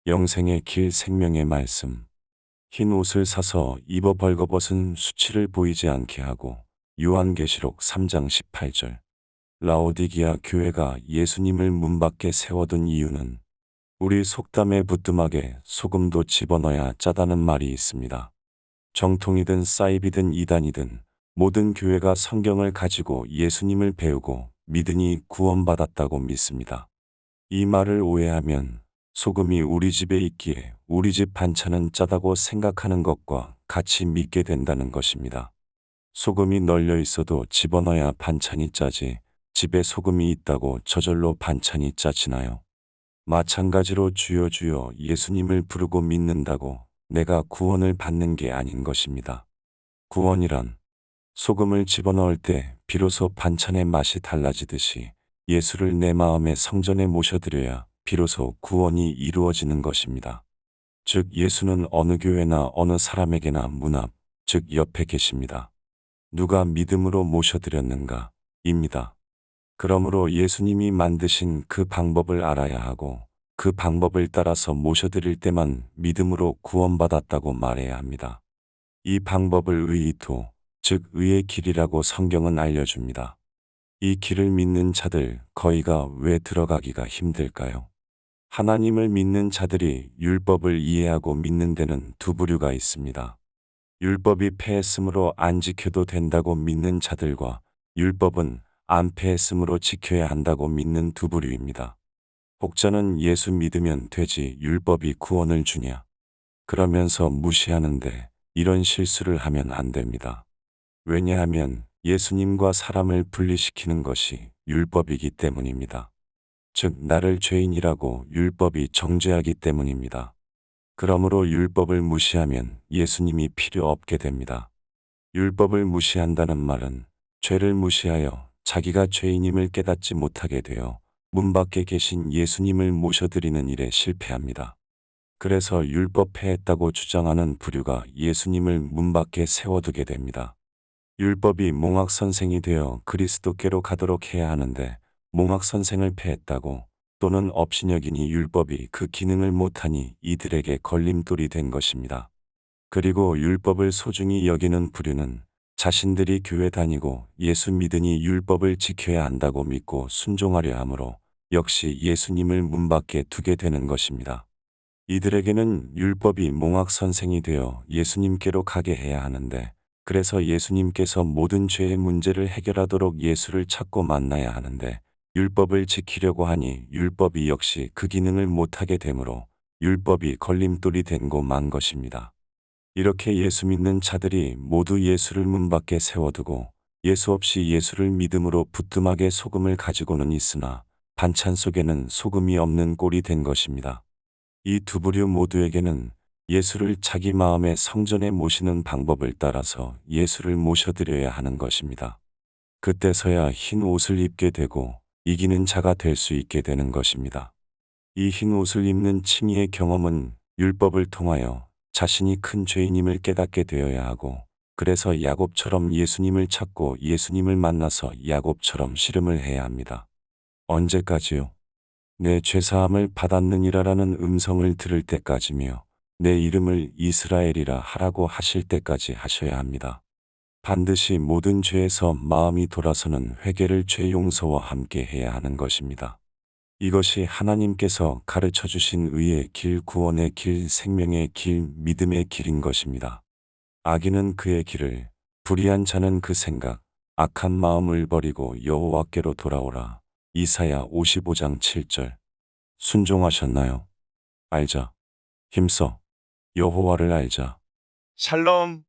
영생의 길 생명의 말씀. 흰 옷을 사서 입어 벌거벗은 수치를 보이지 않게 하고. 요한계시록 3장 18절. 라오디기아 교회가 예수님을 문 밖에 세워둔 이유는 우리 속담에 부뚜막에 소금도 집어넣어야 짜다는 말이 있습니다. 정통이든 사이비든 이단이든 모든 교회가 성경을 가지고 예수님을 배우고 믿으니 구원받았다고 믿습니다. 이 말을 오해하면 소금이 우리 집에 있기에 우리 집 반찬은 짜다고 생각하는 것과 같이 믿게 된다는 것입니다. 소금이 널려 있어도 집어넣어야 반찬이 짜지, 집에 소금이 있다고 저절로 반찬이 짜지나요? 마찬가지로 주여 주여 예수님을 부르고 믿는다고 내가 구원을 받는 게 아닌 것입니다. 구원이란 소금을 집어넣을 때 비로소 반찬의 맛이 달라지듯이 예수를 내 마음의 성전에 모셔드려야 비로소 구원이 이루어지는 것입니다. 즉 예수는 어느 교회나 어느 사람에게나 문 앞, 즉 옆에 계십니다. 누가 믿음으로 모셔드렸는가? 입니다. 그러므로 예수님이 만드신 그 방법을 알아야 하고 그 방법을 따라서 모셔드릴 때만 믿음으로 구원받았다고 말해야 합니다. 이 방법을 의의토, 즉 의의 길이라고 성경은 알려줍니다. 이 길을 믿는 자들 거의가 왜 들어가기가 힘들까요? 하나님을 믿는 자들이 율법을 이해하고 믿는 데는 두 부류가 있습니다. 율법이 폐했으므로 안 지켜도 된다고 믿는 자들과 율법은 안 폐했으므로 지켜야 한다고 믿는 두 부류입니다. 혹자는 예수 믿으면 되지 율법이 구원을 주냐? 그러면서 무시하는데 이런 실수를 하면 안 됩니다. 왜냐하면 예수님과 사람을 분리시키는 것이 율법이기 때문입니다. 즉 나를 죄인이라고 율법이 정죄하기 때문입니다. 그러므로 율법을 무시하면 예수님이 필요 없게 됩니다. 율법을 무시한다는 말은 죄를 무시하여 자기가 죄인임을 깨닫지 못하게 되어 문 밖에 계신 예수님을 모셔드리는 일에 실패합니다. 그래서 율법 폐했다고 주장하는 부류가 예수님을 문 밖에 세워두게 됩니다. 율법이 몽학선생이 되어 그리스도께로 가도록 해야 하는데 몽학선생을 폐했다고 또는 업신여기니 율법이 그 기능을 못하니 이들에게 걸림돌이 된 것입니다. 그리고 율법을 소중히 여기는 부류는 자신들이 교회 다니고 예수 믿으니 율법을 지켜야 한다고 믿고 순종하려 하므로 역시 예수님을 문 밖에 두게 되는 것입니다. 이들에게는 율법이 몽학선생이 되어 예수님께로 가게 해야 하는데 그래서 예수님께서 모든 죄의 문제를 해결하도록 예수를 찾고 만나야 하는데 율법을 지키려고 하니 율법이 역시 그 기능을 못하게 되므로 율법이 걸림돌이 된고 만 것입니다. 이렇게 예수 믿는 자들이 모두 예수를 문 밖에 세워두고 예수 없이 예수를 믿음으로 부뚜막에 소금을 가지고는 있으나 반찬 속에는 소금이 없는 꼴이 된 것입니다. 이 두 부류 모두에게는 예수를 자기 마음의 성전에 모시는 방법을 따라서 예수를 모셔드려야 하는 것입니다. 그때서야 흰 옷을 입게 되고 이기는 자가 될 수 있게 되는 것입니다. 이 흰 옷을 입는 칭의의 경험은 율법을 통하여 자신이 큰 죄인임을 깨닫게 되어야 하고 그래서 야곱처럼 예수님을 찾고 예수님을 만나서 야곱처럼 씨름을 해야 합니다. 언제까지요? 내 죄사함을 받았느니라라는 음성을 들을 때까지며 내 이름을 이스라엘이라 하라고 하실 때까지 하셔야 합니다. 반드시 모든 죄에서 마음이 돌아서는 회개를 죄 용서와 함께 해야 하는 것입니다. 이것이 하나님께서 가르쳐 주신 의의 길, 구원의 길, 생명의 길, 믿음의 길인 것입니다. 악인은 그의 길을, 불의한 자는 그 생각, 악한 마음을 버리고 여호와께로 돌아오라. 이사야 55장 7절. 순종하셨나요? 알자. 힘써. 여호와를 알자. 샬롬.